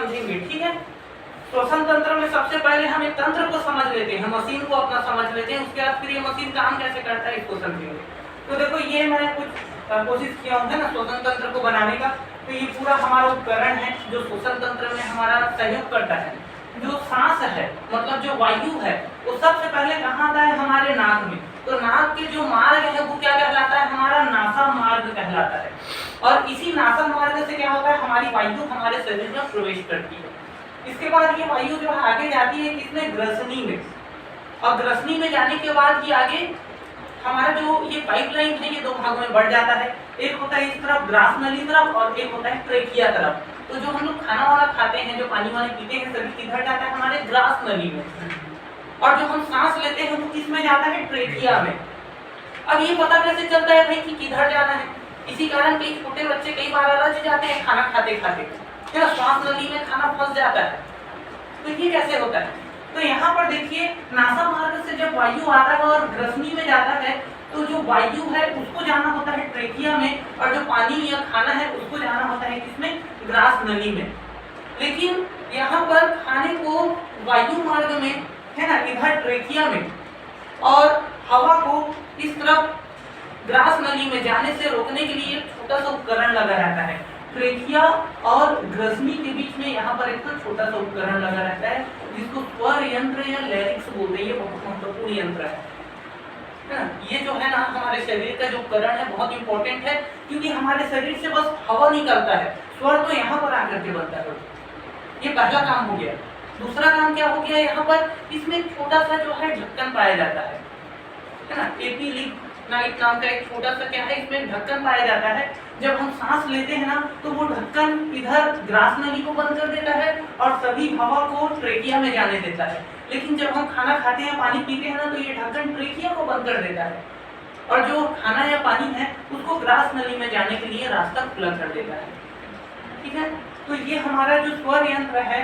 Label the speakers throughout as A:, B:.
A: समझेंगे, ठीक है। श्वसन तंत्र में सबसे पहले हम एक तंत्र को समझ लेते हैं, मशीन को अपना समझ लेते हैं, उसके बाद फिर ये मशीन काम कैसे करता है इसको समझेंगे। तो देखो ये मैंने कुछ कोशिश किया हूँ ना श्वसन तंत्र को बनाने का। तो ये पूरा हमारा उपकरण है जो श्वसन तंत्र में हमारा सहयोग करता है। जो सांस है मतलब जो वायु है वो सबसे पहले कहाँ आता है, हमारे नाक में। तो नाक के जो मार्ग है वो क्या कहलाता है, हमारा नासा मार्ग कहलाता है। और इसी नासा मार्ग से क्या होता है, हमारी वायु हमारे शरीर में प्रवेश करती है। इसके बाद ये वायु जो आगे जाती है किसमें, ग्रसनी में। और ग्रसनी में जाने के बाद ये आगे हमारा जो ये पाइपलाइन है ये दो भागों में बढ़ जाता है। एक होता है इस तरफ ग्रास नली तरफ और एक होता है ट्रेकिया तरफ। तो जो हम लोग खाना वाला खाते हैं, जो पानी वानी पीते हैं, सभी किधर जाता है, हमारे ग्रास नली में। और जो हम सांस लेते हैं वो किसमें जाता है, ट्रेकिया में। अब ये पता कैसे चलता है भाई कि किधर जाना है, इसी कारण कई छोटे बच्चे कई बार रच जाते हैं खाना खाते खाते, श्वास नली में खाना फंस जाता है। तो ये कैसे होता है, तो यहाँ पर देखिए नासा मार्ग से जब वायु आता है और ग्रसनी में जाता है तो जो वायु है उसको जाना होता है ट्रेकिया में, और जो पानी या खाना है उसको जाना होता है किसमें, ग्रास नली में। लेकिन यहाँ पर खाने को वायु मार्ग में है ना, इधर ट्रेकिया में, और हवा को इस तरफ ग्रास नली में जाने से रोकने के लिए एक छोटा सा उपकरण लगा रहता है। ट्रेकिया और ग्रसनी के बीच में यहाँ पर एक छोटा सा उपकरण लगा रहता है जिसको स्वर यंत्र या लैरिक्स बोलते हैं। ये बहुत महत्वपूर्ण यंत्र है ना। ये जो है ना हमारे शरीर का जो उपकरण है बहुत इंपॉर्टेंट है, क्योंकि हमारे शरीर से बस हवा निकलता है, स्वर तो यहाँ पर आकर के बनता है। ये पहला काम हो गया। दूसरा काम क्या हो गया, यहाँ पर इसमें छोटा सा जो है ढक्कन पाया जाता है ना, एपिलिग्नाइट नाम का एक छोटा सा क्या है, इसमें ढक्कन पाया जाता है। जब हम सांस लेते हैं ना तो वो ढक्कन इधर ग्रास नली को बंद कर देता है और सभी हवा को ट्रेकिया में जाने देता है। लेकिन जब हम खाना खाते हैं, पानी पीते हैं ना, तो ये ढक्कन ट्रेकिया को बंद कर देता है और जो खाना या पानी है उसको ग्रास नली में जाने के लिए रास्ता खुला कर देता है, ठीक है। तो ये हमारा जो स्वर यंत्र है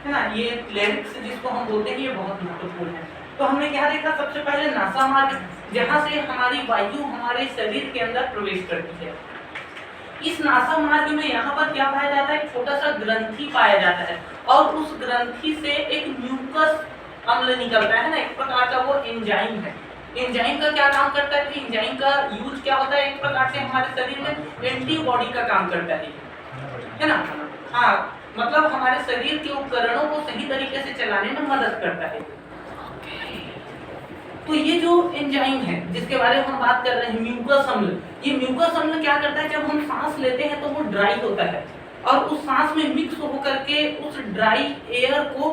A: ना, ये लैरिक्स जिसको हम बोलते हैं, ये बहुत महत्वपूर्ण है। तो हमने क्या देखा, सबसे पहले नासा मार्ग, जहाँ से हमारी वायु हमारे शरीर के अंदर प्रवेश करती है। इस नासा मार्ग में यहाँ पर क्या पाया जाता है, छोटा सा ग्रंथि पाया जाता है, और उस ग्रंथि से एक म्यूकस अम्ल निकलता है ना, एक प्रकार का वो एंजाइम है। एंजाइम का क्या काम करता है, एंजाइम का यूज क्या होता है, एक प्रकार से हमारे शरीर में एंटीबॉडी का काम करता है ना। हाँ, मतलब हमारे शरीर के उपकरणों को सही तरीके से चलाने में मदद करता है। तो ये जो एंजाइम है जिसके बारे में हम बात कर रहे हैं, म्यूकस अम्ल, ये म्यूकस अम्ल क्या करता है, जब हम सांस लेते हैं तो वो ड्राई होता है और उस सांस में मिक्स होकर के उस ड्राई एयर को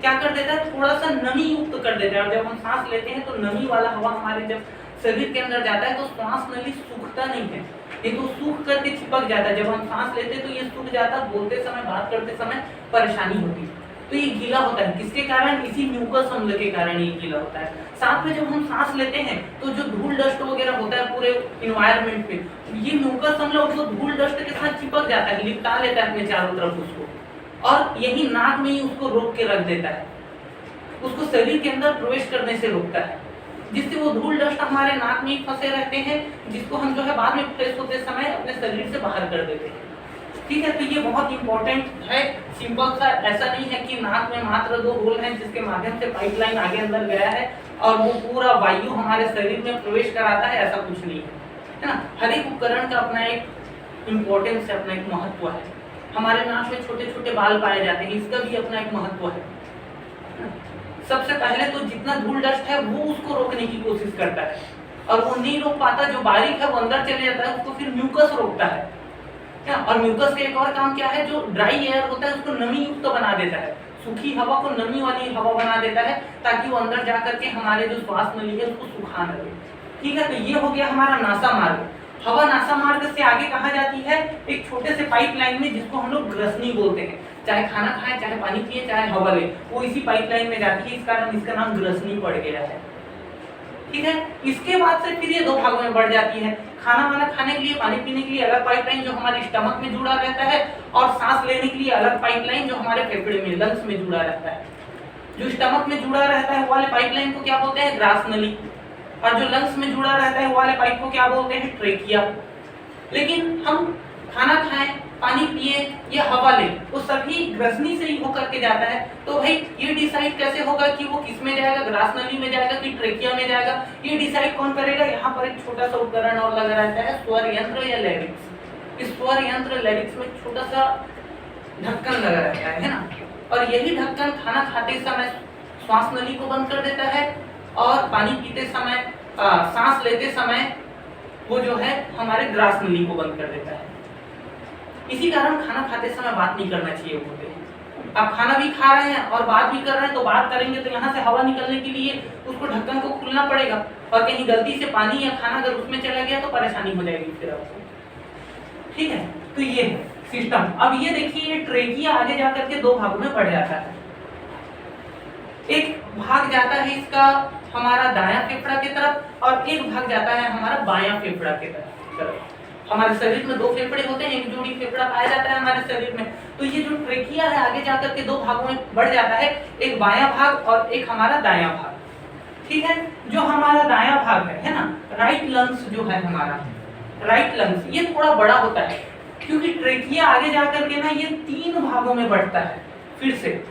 A: क्या कर देता है, थोड़ा सा नमी युक्त कर देता है। और जब हम सांस लेते हैं तो नमी वाला हवा हमारे जब शरीर के अंदर जाता है तो श्वास नली सूखता नहीं है, ये तो सूख करके चिपक जाता है। जब हम सांस लेते हैं तो ये सूख जाता है, बोलते समय बात करते समय परेशानी होती है। तो ये गीला होता है, किसके कारण, इसी म्यूकस अम्ल के कारण ये गीला होता है। साथ में जब हम सांस लेते हैं तो जो धूल डस्ट वगैरह होता है पूरे इन्वायरमेंट पे, ये म्यूकस अम्ल उसको धूल डस्ट के साथ चिपक जाता है, लिपटा लेता है अपने चारों तरफ उसको, और यही नाक में ही उसको रोक के रख देता है, उसको शरीर के अंदर प्रवेश करने से रोकता है, जिससे वो धूल डस्ट हमारे नाक में ही फंसे रहते हैं, जिसको हम जो है बाद में फ्रेश होते समय अपने शरीर से बाहर कर देते हैं, ठीक है। तो ये बहुत इंपॉर्टेंट है, सिंपल सा, ऐसा नहीं है कि नाक में मात्र 2 होल हैं जिसके माध्यम से पाइपलाइन आगे अंदर गया है और वो पूरा वायु हमारे शरीर में प्रवेश कराता है, ऐसा कुछ नहीं है ना। हर एक उपकरण का अपना एक इम्पोर्टेंस है, अपना एक महत्व है। हमारे नाक में छोटे छोटे बाल पाए जाते हैं, इसका भी अपना एक महत्व है। सबसे पहले तो जितना धूल डस्ट है वो उसको रोकने की कोशिश करता है, और वो नहीं रोक पाता, जो बारीक है वो अंदर चले जाता है, उसको फिर म्यूकस रोकता है। और म्यूकस का एक और काम क्या है, जो ड्राई एयर होता है उसको नमी युक्त बना देता है, सूखी हवा को नमी वाली हवा बना देता है, ताकि वो अंदर जाकर के हमारे जो श्वास नली है उसको सुखा न दे, ठीक है। तो ये हो गया हमारा नासा मार्ग। हवा नासा मार्ग से आगे कहाँ जाती है, एक छोटे से पाइपलाइन में जिसको हम लोग ग्रसनी बोलते हैं। चाहे खाना खाएं, चाहे पानी पिए, चाहे हवा ले, वो इसी पाइपलाइन में जाती है, इस कारण इसका नाम ग्रसनी पड़ गया है, ठीक है। इसके बाद से फिर ये 2 भागों में बढ़ जाती है। खाना वाना खाने के लिए, पानी पीने के लिए अलग पाइपलाइन जो हमारे स्टमक में जुड़ा रहता है, और सांस लेने के लिए अलग पाइपलाइन जो हमारे फेफड़े में, लंग्स में जुड़ा रहता है। जो स्टमक में जुड़ा रहता है वो वाले पाइपलाइन को क्या बोलते हैं, ग्रास नली, और जो लंग्स में जुड़ा रहता है वो वाले पाइप को क्या बोलते हैं, ट्रेकिया। लेकिन हम खाना खाएं पानी पिए या हवा ले, वो सभी ग्रसनी से ही होकर के जाता है। तो भाई ये डिसाइड कैसे होगा कि वो किस में जाएगा, ग्रास नली में जाएगा कि ट्रेकिया में जाएगा, ये डिसाइड कौन करेगा? यहाँ पर एक छोटा सा उपकरण और लगा रहता है, स्वर यंत्र या लैरिक्स। इस स्वर यंत्र लैरिक्स में छोटा सा ढक्कन लगा रहता है ना, और यही ढक्कन खाना खाते समय श्वास नली को बंद कर देता है और पानी पीते समय सांस लेते समय वो जो है हमारे ग्रास नली को बंद कर देता है। इसी कारण खाना खाते समय बात नहीं करना चाहिए बोलते हैं। आप खाना भी खा रहे हैं और बात भी कर रहे हैं, तो बात करेंगे तो यहाँ से हवा निकलने के लिए उसको ढक्कन को खोलना पड़ेगा, और कहीं गलती से पानी या खाना अगर उसमें चला गया तो परेशानी हो जाएगी फिर आपको। ठीक है, तो ये है सिस्टम। अब ये देखिए, ये ट्रेकिया आगे जाकर के दो भागों में बढ़ जाता है। एक भाग जाता है इसका हमारा दायां फेफड़ा की तरफ, और एक भाग जाता है हमारा बायां फेफड़ा की तरफ। हमारे शरीर में दो फेफड़े होते हैं, एक जोड़ी फेफड़ा पाया जाता है हमारे शरीर में। तो ये जो ट्रेकिया है आगे जाकर के दो भागों में बढ़ जाता है, एक बायां भाग और एक हमारा दायां भाग। ठीक है, जो हमारा दायां भाग है ना, राइट लंग्स जो है हमारा, राइट लंग्स, ये थोड़ा बड़ा होता है क्योंकि ट्रेकिया आगे जाकर के ना ये तीन भागों में बढ़ता है फिर से।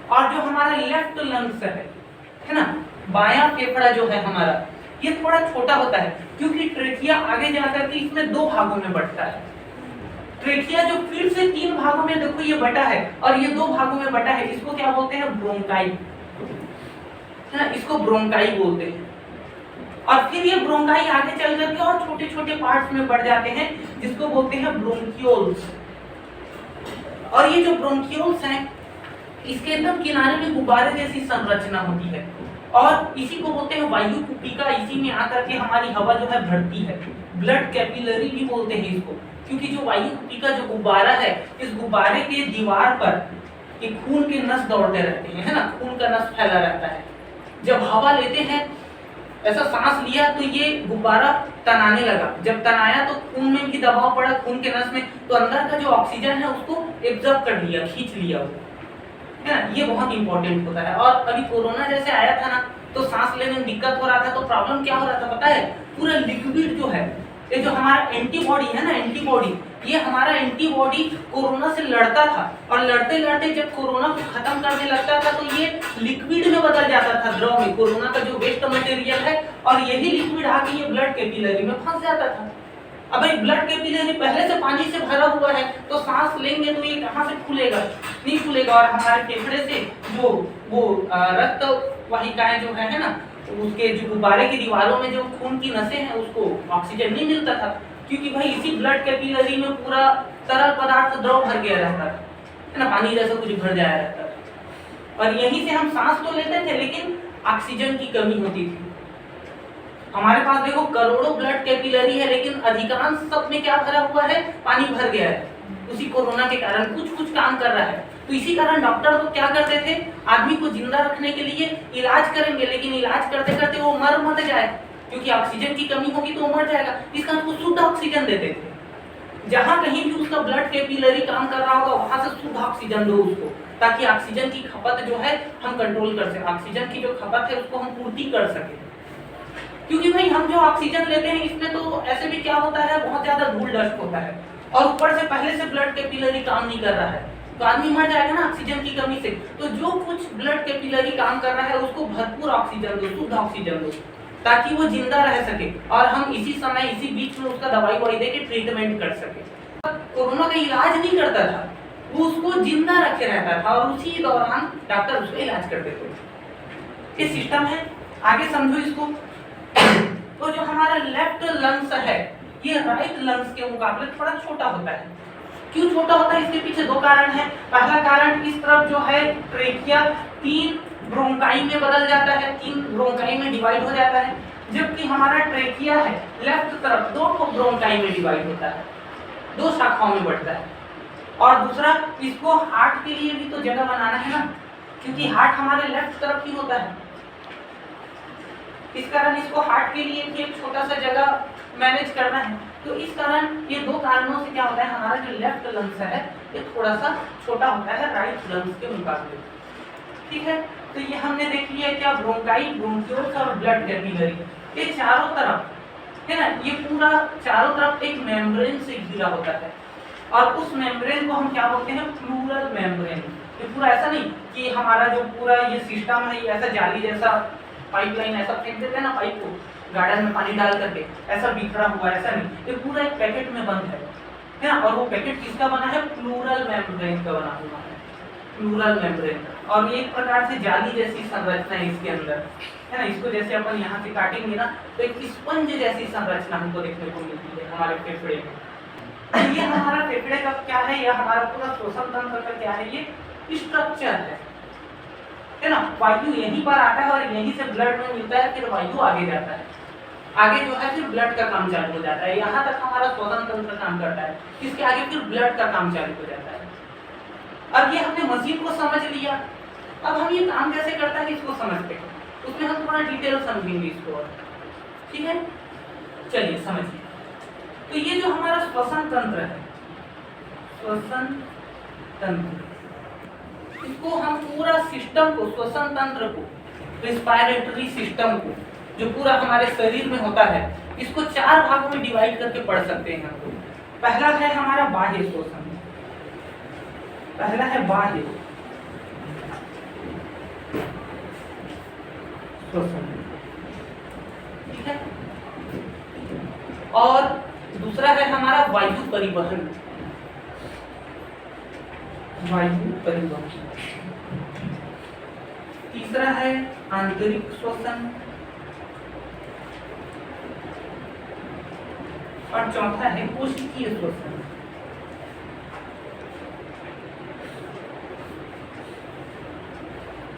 A: और जो हमारा लेफ्ट लंग्स है ना, बायां फेफड़ा जो है हमारा, ये थोड़ा छोटा होता है क्योंकि ट्रेकिया आगे जाकर के इसमें दो भागों में बढ़ता है। ट्रेकिया जो फिर से तीन भागों में देखो ये बटा है और ये दो भागों में बटा है, इसको क्या बोलते हैं? ब्रोंकाई, है ना, इसको ब्रोंकाई बोलते हैं। और फिर ये ब्रोंकाई आगे चल करके और छोटे छोटे पार्ट्स में बढ़ जाते हैं जिसको बोलते हैं ब्रोंकियोल्स। और ये जो ब्रोंकियोल्स हैं इसके एकदम किनारे में गुब्बारे जैसी संरचना होती है, और इसी को बोलते हैं वायु कुपिका। इसी में आकर के हमारी हवा जो है भरती है, ब्लड कैपिलरी भी बोलते हैं इसको, क्योंकि जो वायु कुपिका जो गुब्बारा है, इस गुब्बारे के दीवार पर एक खून के नस दौड़ते रहते हैं, है ना, खून का नस फैला रहता है। जब हवा लेते हैं, ऐसा सांस लिया तो ये गुब्बारा तनाने लगा, जब तनाया तो खून में भी दबाव पड़ा, खून के नस में, तो अंदर का जो ऑक्सीजन है उसको एब्जॉर्ब कर लिया, खींच लिया वो, है ना। ये बहुत इंपॉर्टेंट होता है। और अभी कोरोना जैसे आया था ना, तो सांस लेने में दिक्कत हो रहा था, तो प्रॉब्लम क्या हो रहा था पता है? पूरा लिक्विड जो है, ये जो हमारा एंटीबॉडी है ना, एंटीबॉडी, ये हमारा एंटीबॉडी कोरोना से लड़ता था, और लड़ते लड़ते जब कोरोना को खत्म करने लगता था तो ये लिक्विड में बदल जाता था, द्रव में, कोरोना का जो वेस्ट मटेरियल है, और यही लिक्विड आके ये ब्लड कैपिलरी में फंस जाता था। अब भाई ब्लड कैपिलरी पहले से पानी से भरा हुआ है, तो सांस लेंगे तो ये कहाँ से खुलेगा? नहीं खुलेगा, और हमारे फेफड़े से जो वो रक्त वाहिकाएं जो है ना, उसके जो गुब्बारे की दीवारों में जो खून की नसें हैं उसको ऑक्सीजन नहीं मिलता था, क्योंकि भाई इसी ब्लड कैपिलरी में पूरा तरल पदार्थ द्रव भर गया रहता था, है ना, पानी जैसा कुछ भर जाया रहता था। और यहीं से हम सांस तो लेते थे, लेकिन ऑक्सीजन की कमी होती थी। हमारे पास देखो करोड़ों ब्लड कैपिलरी है, लेकिन अधिकांश सब में क्या भरा हुआ है? पानी भर गया है। उसी कोरोना के कारण कुछ काम कर रहा है। तो इसी कारण डॉक्टर तो क्या करते थे? आदमी को जिंदा रखने के लिए इलाज करेंगे, लेकिन इलाज करते करते वो मर मत जाए, क्योंकि ऑक्सीजन की कमी होगी तो वो मर जाएगा, इस कारण उसको शुद्ध ऑक्सीजन देते थे। जहां कहीं भी उसका ब्लड कैपिलरी काम कर रहा होगा वहां से शुद्ध ऑक्सीजन दो उसको, ताकि ऑक्सीजन की खपत जो है हम कंट्रोल कर सकें, ऑक्सीजन की जो खपत है उसको हम पूर्ति कर सकें। क्योंकि भाई हम जो ऑक्सीजन लेते हैं इसमें तो ऐसे भी क्या होता है, बहुत ज्यादा धूल डस्ट होता है, और ऊपर से पहले से ब्लड कैपिलरी काम नहीं कर रहा है, तो आदमी मर जाएगा ना ऑक्सीजन की कमी से। तो जो कुछ ब्लड कैपिलरी काम कर रहा है उसको भरपूर ऑक्सीजन दो, शुद्ध ऑक्सीजन दो, ताकि वो जिंदा रह सके, और हम इसी समय इसी बीच में उसका दवाई ववाई दे के ट्रीटमेंट कर सके। कोरोना का इलाज नहीं करता था, वो उसको जिंदा रखे रहता था, और उसी दौरान डॉक्टर उसका इलाज करते थे। ये सिस्टम है, आगे समझो इसको। तो जो हमारा लेफ्ट लंग्स है, ये राइट लंग्स के मुकाबले थोड़ा छोटा होता है। क्यों छोटा होता है? इसके पीछे दो कारण है। पहला कारण, इस तरफ जो है ट्रेकिया तीन ब्रोंकाई में बदल जाता है, तीन ब्रोंकाई में डिवाइड हो जाता है, जबकि हमारा ट्रेकिया है लेफ्ट तरफ दो ब्रोंकाई में डिवाइड होता है, दो शाखाओं में बढ़ता है। और दूसरा, इसको हार्ट के लिए भी तो जगह बनाना है ना, क्योंकि हार्ट हमारे लेफ्ट तरफ ही होता है, इस कारण इसको हार्ट के लिए भी एक छोटा सा जगह मैनेज करना है। तो इस कारण ये दो कारणों से क्या होता है, हमारा जो लेफ्ट लंग्स है ये थोड़ा सा छोटा होता है राइट लंग्स के मुकाबले। ठीक है, तो ये हमने देख लिया क्या, ब्रोंकाई, ब्रोंकियोल्स और ब्लड कैपिलरी, ये चारों तरफ है ना, ये पूरा चारों तरफ एक मेम्ब्रेन से घिरा होता है। और उस मेम्ब्रेन को हम क्या बोलते हैं, प्लूरल मेम्ब्रेन। ये पूरा ऐसा नहीं कि हमारा जो पूरा ये सिस्टम है ये ऐसा जाली जैसा पाइपलाइन ऐसा फेंक देते हैं ना पाइप को गार्डन में पानी डाल करके, ऐसा बिखरा हुआ, ऐसा नहीं, ये पूरा एक पैकेट में बंद है ना। और वो पैकेट किसका बना है, प्लूरल मेम्ब्रेन का बना हुआ है, प्लूरल मेम्ब्रेन। और ये एक प्रकार से जाली जैसी संरचना है इसके अंदर, है ना। इसको जैसे अपन यहाँ से काटेंगे ना तो एक स्पंज जैसी संरचना हमको देखने को मिलती है हमारे फेफड़े में। ये हमारा फेफड़े का क्या है, ये हमारा पूरा श्वसन तंत्र का क्या है, ये स्ट्रक्चर है ना। वायु यहीं पर आता है और यहीं से ब्लड में मिलता है, फिर वायु आगे जाता है, आगे जो है फिर ब्लड का काम चालू हो जाता है। यहाँ तक हमारा श्वसन तंत्र काम करता है, इसके आगे फिर ब्लड का काम चालू हो जाता है। अब ये हमने मशीन को समझ लिया, अब हम ये काम कैसे करता है इसको समझते हैं, उसमें हम थोड़ा डिटेल समझेंगे इसको, ठीक है। चलिए समझिए। तो ये जो हमारा श्वसन तंत्र है, श्वसन तंत्र, इसको हम पूरा सिस्टम को, श्वसन तंत्र को, रेस्पिरेटरी सिस्टम को जो पूरा हमारे शरीर में होता है, इसको 4 भागों में डिवाइड करके पढ़ सकते हैं हम। पहला है हमारा बाह्य श्वसन, पहला है बाह्य श्वसन, ठीक है। और दूसरा है हमारा वायु परिवहन, वायु परिवहन। तीसरा है आंतरिक श्वसन और चौथा है कोशिकीय श्वसन।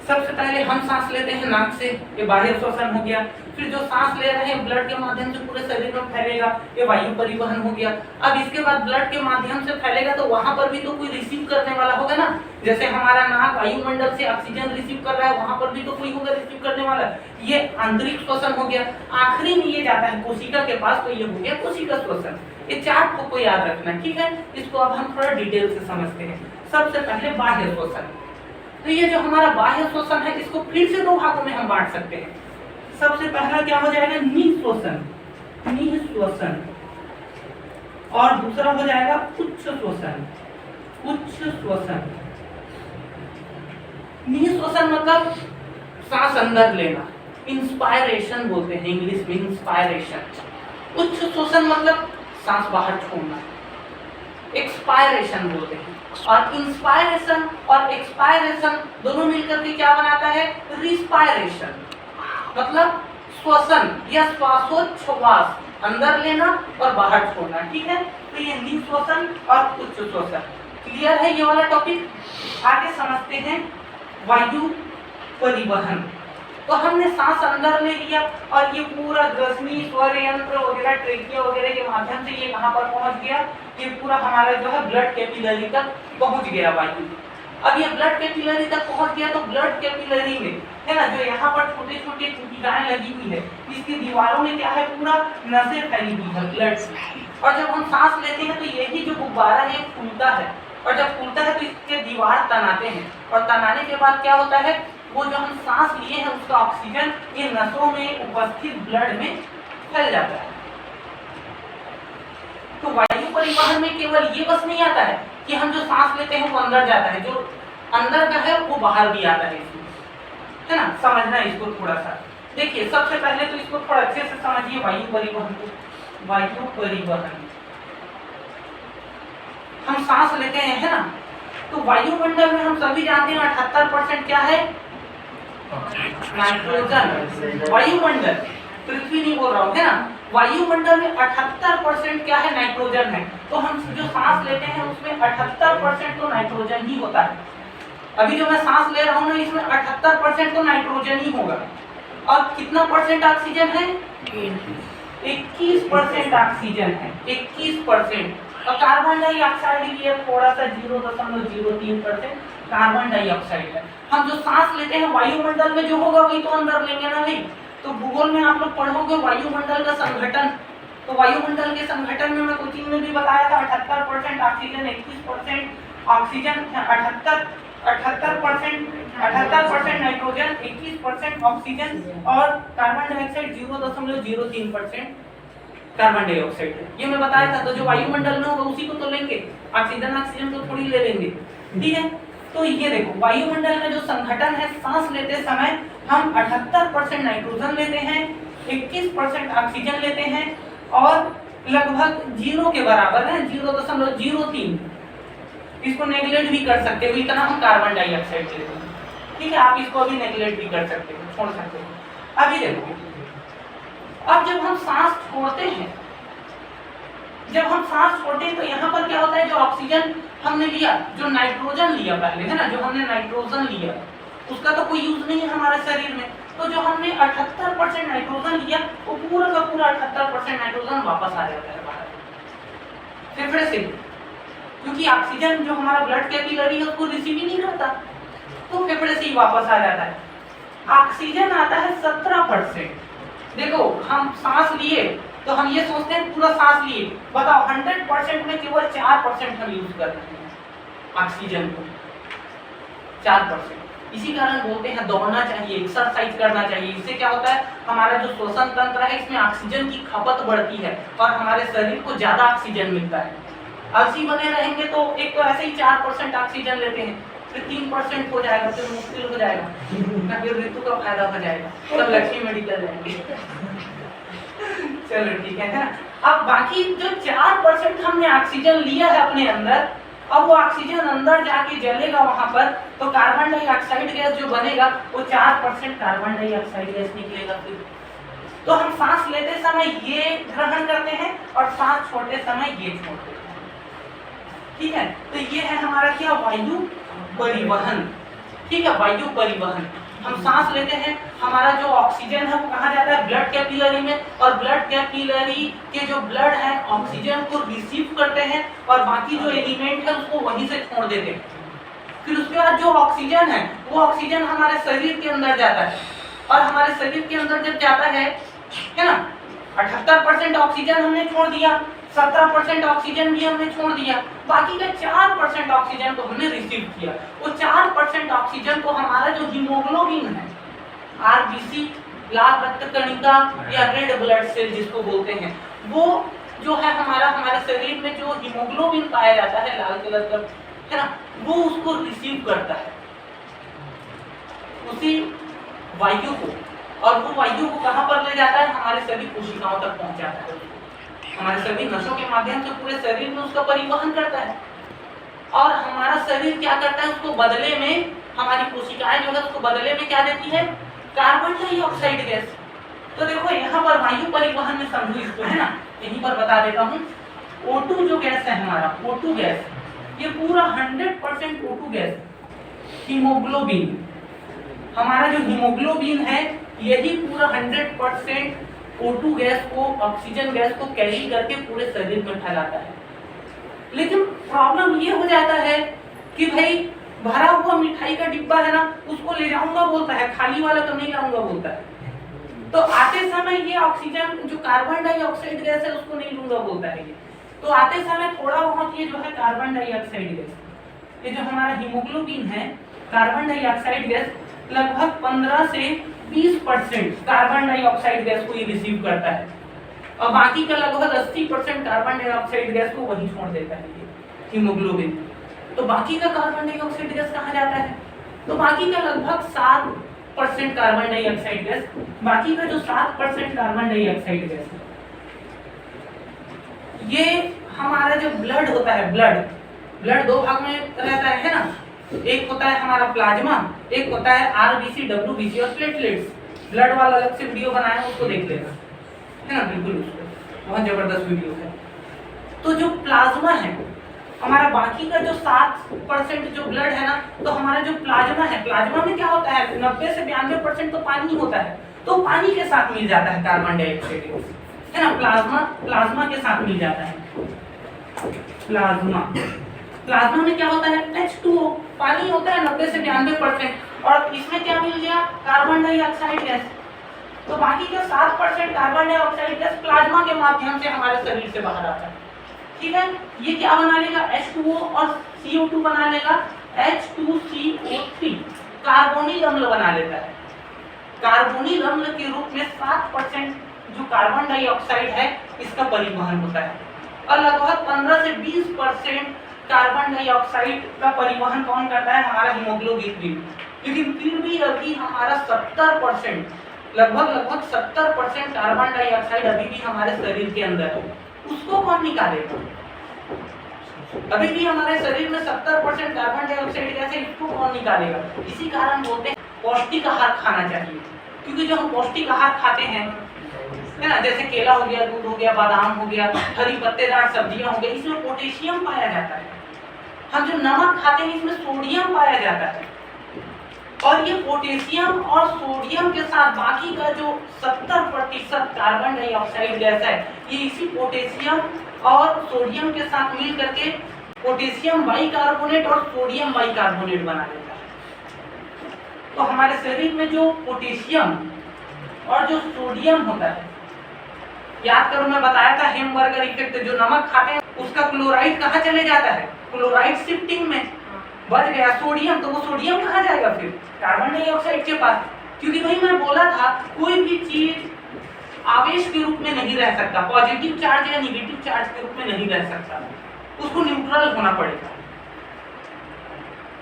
A: सबसे पहले हम सांस लेते हैं नाक से, ये बाह्य श्वसन हो गया। फिर जो सांस ले रहे हैं ब्लड के माध्यम से पूरे शरीर में फैलेगा, ये वायु परिवहन हो गया। अब इसके बाद ब्लड के माध्यम से फैलेगा तो वहां पर भी तो कोई रिसीव करने वाला होगा ना, जैसे हमारा नाक वायुमंडल से ऑक्सीजन रिसीव कर रहा है, वहां पर भी तो कोई होगा रिसीव करने वाला, ये आंतरिक श्वसन हो गया। आखिरी में ये जाता है कोशिका के पास, तो ये हो गया कोशिका श्वसन। ये 4 को याद रखना, ठीक है। इसको अब हम थोड़ा डिटेल से समझते हैं। सबसे पहले बाह्य श्वसन, तो ये जो हमारा बाह्य श्वसन है इसको फिर से 2 भागों में हम बांट सकते हैं। सबसे पहला क्या हो जाएगा, निःश्वसन, निःश्वसन, और दूसरा हो जाएगा उच्च श्वसन, उच्च श्वसन। निःश्वसन मतलब सांस अंदर लेना, इंस्पायरेशन बोलते हैं इंग्लिश में, इंस्पायरेशन। उच्च श्वसन मतलब सांस बाहर छोड़ना, एक्सपायरेशन बोलते हैं। और इंस्पायरेशन और एक्सपायरेशन दोनों मिलकर के क्या बनाता है, रिस्पायरेशन, मतलब श्वसन या श्वासोच्छ्वास, अंदर लेना और बाहर छोड़ना, ठीक है। तो ये निःश्वसन और उच्च श्वसन, क्लियर है ये वाला टॉपिक। आगे समझते हैं वायु परिवहन। तो हमने सांस अंदर ले लिया और ये पूरा ग्रसनी, स्वर यंत्र वगैरह, ट्रेकिया वगैरह के माध्यम से ये कहां पर पहुंच गया, ये पूरा हमारा जो है ब्लड कैपिलरी तक पहुंच गया वायु। अब ये ब्लड कैपिलरी तक पहुंच गया तो ब्लड कैपिलरी में है ना, जो यहाँ पर छोटे छोटे कुटिकाएं लगी हुई है, इसकी दीवारों में क्या है, पूरा नसें फैली हुई है ब्लड से। और जब हम सांस लेते हैं तो यही जो गुब्बारा है फूलता है, और जब फूलता है तो इसके दीवार तनाते हैं, और तनाने के बाद क्या होता है, वो जो हम सांस लिए हैं उसका ऑक्सीजन ये नसों में उपस्थित ब्लड में फैल जाता है। तो वायु परिवहन में केवल ये बस नहीं आता है कि हम जो सांस लेते हैं वो अंदर जाता है, जो अंदर का है वो बाहर भी आता है इसमें, है ना। समझना इसको थोड़ा सा। देखिए सबसे पहले तो इसको थोड़ा अच्छे से समझिए वायु परिवहन को। वायु परिवहन, हम सांस लेते हैं, है ना, तो वायुमंडल में हम सभी जानते हैं 78% क्या है, नाइट्रोजन। वायुमंडल, पृथ्वी नहीं बोल रहा हूँ, है ना। वायुमंडल में 78% क्या है, नाइट्रोजन है। तो हम जो सांस लेते हैं उसमें 78% तो नाइट्रोजन ही होता है। अभी जो मैं सांस ले रहा हूँ ना, इसमें 78% तो नाइट्रोजन ही होगा। और कितना परसेंट ऑक्सीजन है, 21% ऑक्सीजन है, 21%। और कार्बन डाइऑक्साइड भी है थोड़ा सा, 0.03% कार्बन डाइऑक्साइड है। हम जो सांस लेते हैं वायुमंडल में जो होगा वही तो अंदर लेंगे ना भाई। तो भूगोल में आप लोग पढ़ोगे वायुमंडल का संगठन, तो वायुमंडल के संगठन में मैं कोचिंग में भी बताया था 78% ऑक्सीजन, 21% ऑक्सीजन, 78% नाइट्रोजन, 21% ऑक्सीजन और कार्बन डाइऑक्साइड 0.03% कार्बन डाइऑक्साइड है, ये मैं बताया था। तो जो वायुमंडल में होगा उसी को तो लेंगे, ऑक्सीजन को थोड़ी ले लेंगे, ठीक है। तो ये देखो वायुमंडल में जो संघटन है, सांस लेते समय हम 78% नाइट्रोजन लेते हैं, 21% ऑक्सीजन लेते हैं और लगभग 0 के बराबर है, 0.03, इसको नेगलेक्ट भी कर सकते हो, इतना हम कार्बन डाइऑक्साइड लेते हैं, ठीक है। आप इसको भी नेगलेक्ट भी कर सकते हो, छोड़ सकते हो। अभी देखो, अब जब हम सांस छोड़ते हैं, तो यहाँ पर क्या होता है, जो ऑक्सीजन हमने लिया, जो नाइट्रोजन लिया पहले, है ना, जो हमने नाइट्रोजन लिया उसका तो कोई यूज नहीं है हमारे शरीर में, तो जो हमने 78% नाइट्रोजन लिया वो पूरा का पूरा 78% नाइट्रोजन वापस आ जाता है बाहर फेफड़े से, क्योंकि ऑक्सीजन जो हमारा ब्लड कैपिलरी है उसको रिसीव ही नहीं करता, तो फेफड़े से ही वापस आ जाता है। ऑक्सीजन आता है 17%। देखो हम सांस लिए तो हम ये सोचते हैं पूरा सांस लिए, बताओ 100% में केवल 4% हम यूज कर रहे हैं ऑक्सीजन को, 4%। इसी कारण बोलते हैं दौड़ना चाहिए, एक्सरसाइज करना चाहिए। इससे क्या होता है, हमारा जो श्वसन तंत्र है इसमें ऑक्सीजन की खपत बढ़ती है और हमारे शरीर को ज्यादा ऑक्सीजन मिलता है। आलसी बने रहेंगे तो एक तो ऐसे ही 4% ऑक्सीजन लेते हैं, फिर 3% हो जाएगा, फिर मुश्किल हो जाएगा, फिर ऋतु का फायदा हो जाएगा, सब लक्ष्मी मेडिकल जाएंगे। चलो ठीक है ना। अब बाकी जो 4% हमने ऑक्सीजन लिया है अपने अंदर, अब वो ऑक्सीजन अंदर जाके जलेगा वहां पर, तो कार्बन डाइऑक्साइड गैस जो बनेगा वो 4% कार्बन डाइऑक्साइड गैस निकलेगा। फिर तो हम सांस लेते समय ये ग्रहण करते हैं और सांस छोड़ते समय ये छोड़ते हैं, ठीक है। तो ये है हमारा क्या, वायु परिवहन, ठीक है, वायु परिवहन। हम सांस लेते हैं, हमारा जो ऑक्सीजन है वो कहाँ जाता है, ब्लड कैपिलरी में, और ब्लड कैपिलरी के जो ब्लड है ऑक्सीजन को रिसीव करते हैं और बाकी जो एलिमेंट है उसको वहीं से छोड़ देते हैं। फिर उसके बाद जो ऑक्सीजन है वो ऑक्सीजन हमारे शरीर के अंदर जाता है, और हमारे शरीर के अंदर जब जाता है ना, 78% ऑक्सीजन हमने छोड़ दिया, 17% ऑक्सीजन भी हमने छोड़ दिया, बाकी का 4% ऑक्सीजन को हमने रिसीव किया। वो 4% ऑक्सीजन को हमारा जो हीमोग्लोबिन है, आरबीसी, लाल रक्त कणिका या रेड ब्लड सेल जिसको बोलते हैं, वो जो है हमारे शरीर में जो हीमोग्लोबिन पाया जाता है लाल कलर का, है ना, वो उसको रिसीव करता है, उसी वायु को, और वो वायु को कहाँ पर ले जाता है, हमारे सभी कोशिकाओं तक पहुंचाता है, हमारे सभी नसों के माध्यम से पूरे शरीर में उसका परिवहन करता है। और हमारा शरीर क्या करता है, उसको बदले में, हमारी कोशिकाएं जो है उसको बदले में क्या देती है, कार्बन डाइऑक्साइड गैस। तो देखो यहाँ पर वायु परिवहन में समझो इसको, है ना, यहीं पर बता देता हूँ। O2 जो गैस है हमारा, O2 गैस, ये पूरा 100% O2 गैस, हीमोग्लोबिन, हमारा जो हीमोग्लोबिन है यही पूरा 100% O2 गैस को, ऑक्सीजन गैस को कैरी करके पूरे शरीर में फैलाता है। लेकिन प्रॉब्लम ये हो जाता है कि भाई भरा हुआ मिठाई का डिब्बा है ना, उसको ले जाऊंगा बोलता है, खाली वाला तो नहीं लाऊंगा बोलता है। तो आते समय ये ऑक्सीजन जो कार्बन डाइऑक्साइड गैस है उसको नहीं लूंगा बोलता है ये, तो आते समय थोड़ा बहुत ये जो है कार्बन डाइऑक्साइड गैस, ये जो हमारा हीमोग्लोबिन है, कार्बन डाइऑक्साइड गैस लगभग 15 से 20% कार्बन डाइऑक्साइड गैस को ये रिसीव करता है, और बाकी का लगभग 80% कार्बन डाइऑक्साइड गैस को वही छोड़ देता है ये हीमोग्लोबिन। तो बाकी का कार्बन डाइऑक्साइड गैस कहाँ जाता है, तो बाकी का लगभग 7% कार्बन डाइऑक्साइड गैस, बाकी का जो 7% कार्बन डाइऑक्साइड गैस है, ये हमारा जो ब्लड होता है, ब्लड दो भाग में रहता है ना, एक होता है हमारा प्लाज्मा, एक होता है आरबीसी, डब्ल्यूबीसी और प्लेटलेट्स। ब्लड वाला अलग से वीडियो बनाया है, उसको देख लेना, है ना, बिल्कुल उसको, बहुत जबरदस्त वीडियो है। तो जो प्लाज्मा है हमारा, बाकी का जो 7% जो ब्लड है ना, तो हमारा जो प्लाज्मा है, प्लाज्मा में क्या होता है, 90 से 92% तो पानी होता है, तो पानी के साथ मिल जाता है कार्बन डाइऑक्साइड, है ना, प्लाज्मा के साथ मिल जाता है। प्लाज्मा में क्या होता है, H2O, पानी होता है 90 से 92%, और इसमें क्या मिल गया, कार्बन डाइऑक्साइड गैस। तो बाकी का 7% कार्बन डाइऑक्साइड गैस प्लाज्मा के माध्यम से हमारे शरीर से बाहर आता है, ठीक है। ये क्या बना लेगा, H2O और CO2 बना लेगा, H2CO3, कार्बोनिल अम्ल बना लेता है। कार्बोनिल अम्ल के रूप में 7% जो कार्बन डाइऑक्साइड है इसका परिवहन होता है। और लगभग 15 से 20% कार्बन डाइऑक्साइड का परिवहन कौन करता है? हमारा हीमोग्लोबिन। लेकिन फिर भी अभी हमारा 70%, लगभग 70% कार्बन डाइऑक्साइड अभी भी हमारे शरीर के अंदर है। उसको कौन निकालेगा? अभी भी हमारे शरीर में 70% कार्बन डाइऑक्साइड गैस है, इसको कौन निकालेगा? इसी कारण बोलते हैं पौष्टिक आहार खाना चाहिए। क्योंकि जो हम पौष्टिक आहार खाते हैं, है ना, जैसे केला हो गया, दूध हो गया, बादाम हो गया, हरी पत्तेदार सब्जियां हो गई, इसमें पोटेशियम पाया जाता है। हम जो नमक खाते हैं इसमें सोडियम पाया जाता है। और ये पोटेशियम और सोडियम के साथ बाकी का जो 70% कार्बन डाइऑक्साइड गैस है, ये इसी पोटेशियम और सोडियम के साथ मिल करके पोटेशियम बाइकार्बोनेट और सोडियम बाइकार्बोनेट बना देता है। तो हमारे शरीर में जो पोटेशियम और जो सोडियम होता है, याद करो मैं बताया था हेमबर्गर इफेक्ट, जो नमक खाते हैं उसका क्लोराइड कहाँ चले जाता है? क्लोराइड शिफ्टिंग में बच गया सोडियम, तो वो सोडियम कहाँ जाएगा? फिर कार्बन डाइऑक्साइड के पास। क्योंकि भाई मैं बोला था कोई भी चीज आवेश के रूप में नहीं रह सकता, पॉजिटिव चार्ज या निगेटिव चार्ज के रूप में नहीं रह सकता, उसको न्यूट्रल होना पड़ेगा।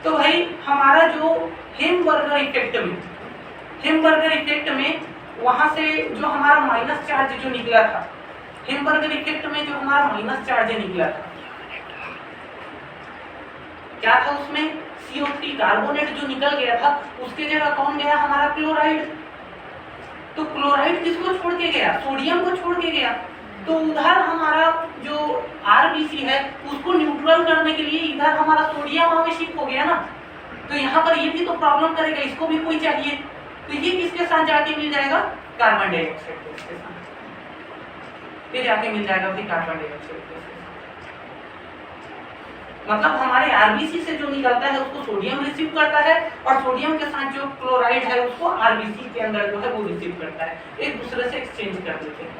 A: तो भाई हमारा जो हेमबर्गर इफेक्ट में वहां से जो हमारा माइनस चार्ज जो निकला था, हेमबर्गर इफेक्ट में जो हमारा माइनस चार्ज निकला था, क्या था उसमें? CO3 कार्बोनेट जो निकल गया था, उसके जगह कौन गया? हमारा क्लोराइड। तो क्लोराइड किसको छोड़ के गया? सोडियम को छोड़ के गया। तो उधर हमारा जो RBC है उसको न्यूट्रल करने के लिए इधर हमारा सोडियम आवेशित हो गया ना, तो यहाँ पर ये भी तो प्रॉब्लम करेगा, इसको भी कोई चाहिए। तो ये किसके साथ जाके मिल जाएगा? कार्बन डाइऑक्साइड के साथ ये जाके मिल जाएगा फिर कार्बन डाइऑक्साइड के साथ। मतलब हमारे RBC से जो निकलता है उसको सोडियम रिसीव करता है, और सोडियम के साथ जो क्लोराइड है उसको RBC के अंदर जो है वो रिसीव करता है, एक दूसरे से एक्सचेंज कर देते हैं।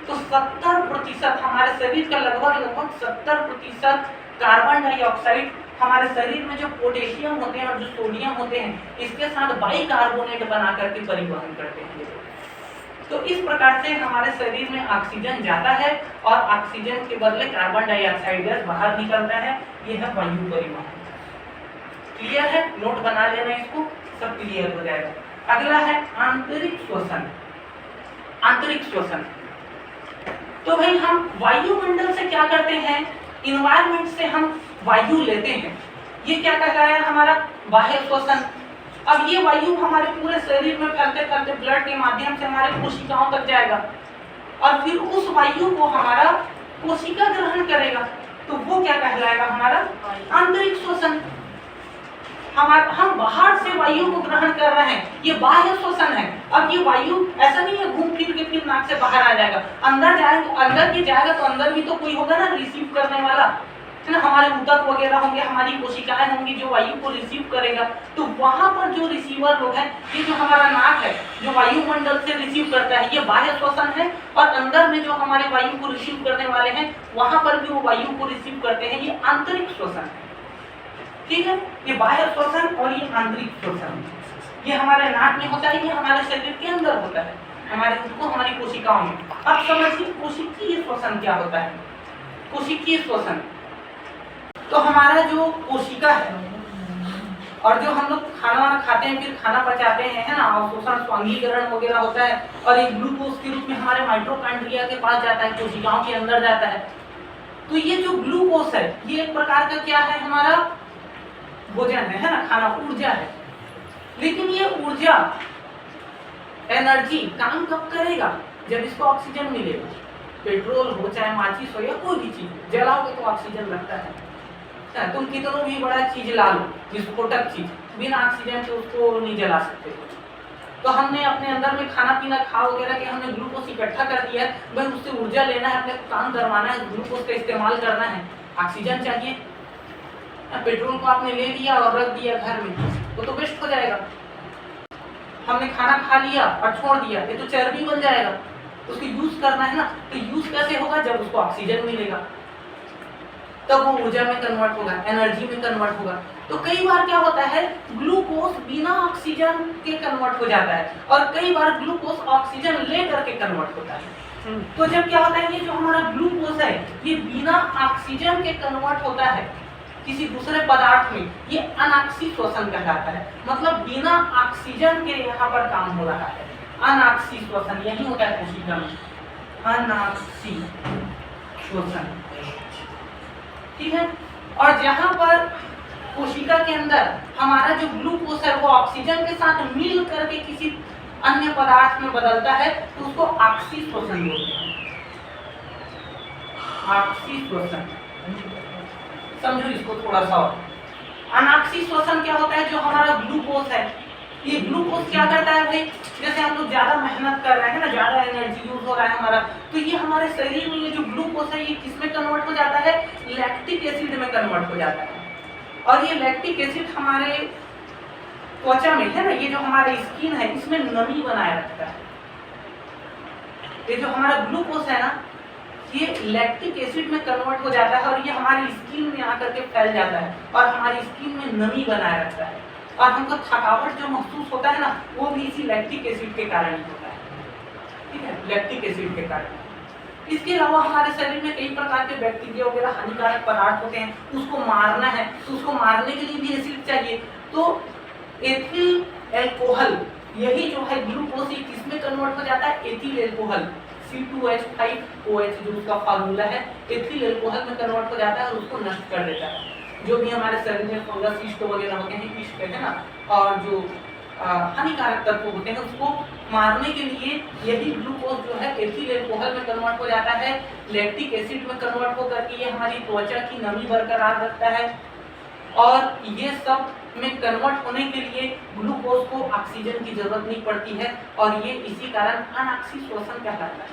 A: तो 70% हमारे शरीर का लगभग 70% कार्बन डाइऑक्साइड हमारे शरीर में जो पोटेशियम होते हैं और जो सोडियम होते हैं इसके साथ बाइकार्बोनेट बना करके परिवहन करते हैं। तो इस प्रकार से हमारे शरीर में ऑक्सीजन जाता है और ऑक्सीजन के बदले कार्बन डाइऑक्साइड गैस बाहर निकलता है। ये है वायु परिवहन। क्लियर है? नोट बना लेना, इसको सब क्लियर हो जाएगा। अगला है आंतरिक श्वसन। आंतरिक श्वसन, तो भाई हम वायुमंडल से क्या करते हैं? इन्वायरमेंट से हम वायु लेते हैं, ये क्या कहलाया? हमारा बाह्य श्वसन। अब ये वायु हमारे पूरे शरीर में फैलते फैलते ब्लड के माध्यम से हमारे कोशिकाओं तक जाएगा, और फिर उस वायु को हमारा कोशिका ग्रहण करेगा, तो वो क्या कहलाएगा? हमारा आंतरिक श्वसन। हम बाहर से वायु को ग्रहण कर रहे हैं, ये बाह्य श्वसन है। अब ये वायु ऐसा नहीं है घूम फिर के फिर नाक से बाहर आ जाएगा, अंदर जाएगा, अंदर की जाएगा तो अंदर भी तो कोई होगा ना रिसीव करने वाला, है ना? हमारे ऊतक वगैरह होंगे, हमारी कोशिकाएं होंगी जो वायु को रिसीव करेगा। तो वहां पर जो रिसीवर लोग हैं, ये जो हमारा नाक है जो वायुमंडल से रिसीव करता है, ये बाह्य श्वसन है। और अंदर में जो हमारे वायु को रिसीव करने वाले हैं वहां पर भी वो वायु को रिसीव करते हैं, ये आंतरिक श्वसन है। ठीक है, ये बाह्य श्वसन और ये आंतरिक श्वसन, ये हमारे नाक में होता है, ये हमारे शरीर के अंदर होता है, हमारे उसको हमारी कोशिकाओं में। अब समझिए कोशिकीय श्वसन क्या होता है। कोशिकीय श्वसन, तो हमारा जो कोशिका है और जो हम लोग खाना खाते हैं, फिर खाना पचाते हैं, है ना, अवशोषण स्वांगीकरण वगैरह होता है, और एक ग्लूकोज के रूप में हमारे माइटोकॉन्ड्रिया के पास जाता है, कोशिकाओं के अंदर जाता है। तो ये जो ग्लूकोज है ये एक प्रकार का क्या है? हमारा भोजन है ना, खाना, ऊर्जा है। लेकिन ये ऊर्जा, एनर्जी काम कब करेगा? जब इसको ऑक्सीजन मिलेगा। पेट्रोल हो चाहे माचिस हो या कोई भी चीज, जलाओगे तो ऑक्सीजन लगता है। तुम कितना भी बड़ा चीज ला लो, विस्फोटक चीज, बिना ऑक्सीजन के उसको नहीं जला सकते। तो हमने अपने अंदर में खाना पीना खा वगैरह के हमने ग्लूकोज इकट्ठा कर दिया है, भाई उससे ऊर्जा लेना है, अपने काम करवाना है, ग्लूकोज का इस्तेमाल करना है, ऑक्सीजन चाहिए। पेट्रोल को आपने ले लिया और रख दिया घर में, वो तो वेस्ट हो जाएगा। हमने खाना खा लिया और छोड़ दिया, ये तो चर्बी बन जाएगा। उसको यूज करना है ना, तो यूज कैसे होगा? जब उसको ऑक्सीजन मिलेगा। तब वो ऊर्जा में कन्वर्ट होगा, एनर्जी में कन्वर्ट होगा। तो कई बार क्या होता है, ग्लूकोज बिना ऑक्सीजन के कन्वर्ट हो जाता है और कई बार ग्लूकोज ऑक्सीजन ले करके कन्वर्ट होता है। तो जब क्या होता है, ये जो हमारा ग्लूकोज है ये बिना ऑक्सीजन के कन्वर्ट होता है किसी दूसरे पदार्थ में, ये अनाक्सी श्वसन कहलाता है। मतलब बिना ऑक्सीजन के यहाँ पर काम हो रहा है, अनाक्सी श्वसन यही होता है कोशिका में, अनाक्सी श्वसन, ठीक है। और जहाँ पर कोशिका के अंदर हमारा जो ग्लूकोज है वो ऑक्सीजन के साथ मिल करके किसी अन्य पदार्थ में बदलता है तो उसको ऑक्सी श्वसन बोलते हैं, ऑक्सी श्वसन। समझो इसको थोड़ा सा और। अनाक्सी श्वसन क्या होता है, जो हमारा ग्लूकोज है, ये ग्लूकोज क्या करता है भाई, जैसे हम लोग ज्यादा मेहनत कर रहे हैं ना, ज्यादा एनर्जी यूज हो रहा है हमारा, तो ये हमारे शरीर में ये जो ग्लूकोज है ये किसमें कन्वर्ट हो जाता है, लैक्टिक एसिड में कन्वर्ट हो जाता है। और ये लैक्टिक एसिड हमारे त्वचा में है ना, ये जो हमारा स्किन है इसमें नमी बनाए रखता है। ये जो हमारा ग्लूकोज है ना ये लैक्टिक एसिड में कन्वर्ट हो जाता है और ये हमारी स्किन में आकर के फैल जाता है और हमारी स्किन में नमी बनाए रखता है और हमको थकावट जो महसूस होता है ना वो भी इसी लैक्टिक एसिड के कारण ही होता है, ठीक है, लैक्टिक एसिड के कारण। इसके अलावा हमारे शरीर में कई प्रकार के बैक्टीरिया वगैरह हानिकारक पदार्थ होते हैं, उसको मारना है तो उसको मारने के लिए भी एसिड चाहिए। तो एथिल एल्कोहल यही जो है ग्लूकोज ये किसमें कन्वर्ट हो जाता है, एथिल एल्कोहल C2H5OH जो उसका फार्मूला है, एथिल एल्कोहल में कन्वर्ट हो जाता है और उसको नष्ट कर देता है। जो भी हमारे शरीर में फंगस ईस्ट वगैरह होते हैं, ईस्ट है ना, और जो हानिकारक तत्व होते हैं उसको मारने के लिए यही ग्लूकोज जो है एथिल एल्कोहल में कन्वर्ट हो जाता है, लैक्टिक एसिड में कन्वर्ट होकर के ये हमारी त्वचा की नमी बरकरार रखता है। और ये सब में कन्वर्ट होने के लिए ग्लूकोज को ऑक्सीजन की जरूरत नहीं पड़ती है और ये इसी कारण अनाक्सी श्वसन कहलाता है,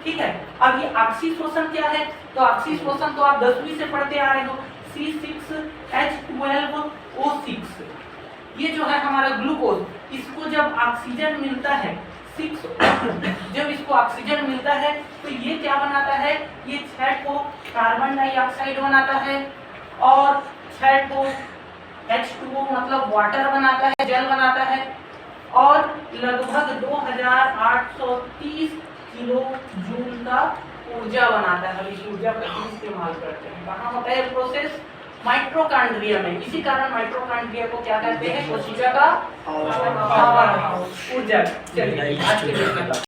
A: ठीक है। अब ये ऑक्सी श्वसन क्या है, तो ऑक्सी श्वसन तो आप 10वीं से पढ़ते आ रहे हो, C6H12O6 ये जो है हमारा ग्लूकोज, इसको जब ऑक्सीजन मिलता है जब इसको ऑक्सीजन मिलता है तो ये क्या बनाता है, ये 6 को कार्बन डाइऑक्साइड बनाता है और 6 को H2O मतलब वाटर बनाता है, जल बनाता है और लगभग 2830 किलो जूल का ऊर्जा बनाता है। इस ऊर्जा का इस्तेमाल करते हैं, कहाँ होता है प्रोसेस, माइटोकॉन्ड्रिया में। इसी कारण माइटोकॉन्ड्रिया को क्या कहते हैं, कोशिका का ऊर्जा। चलिए आज के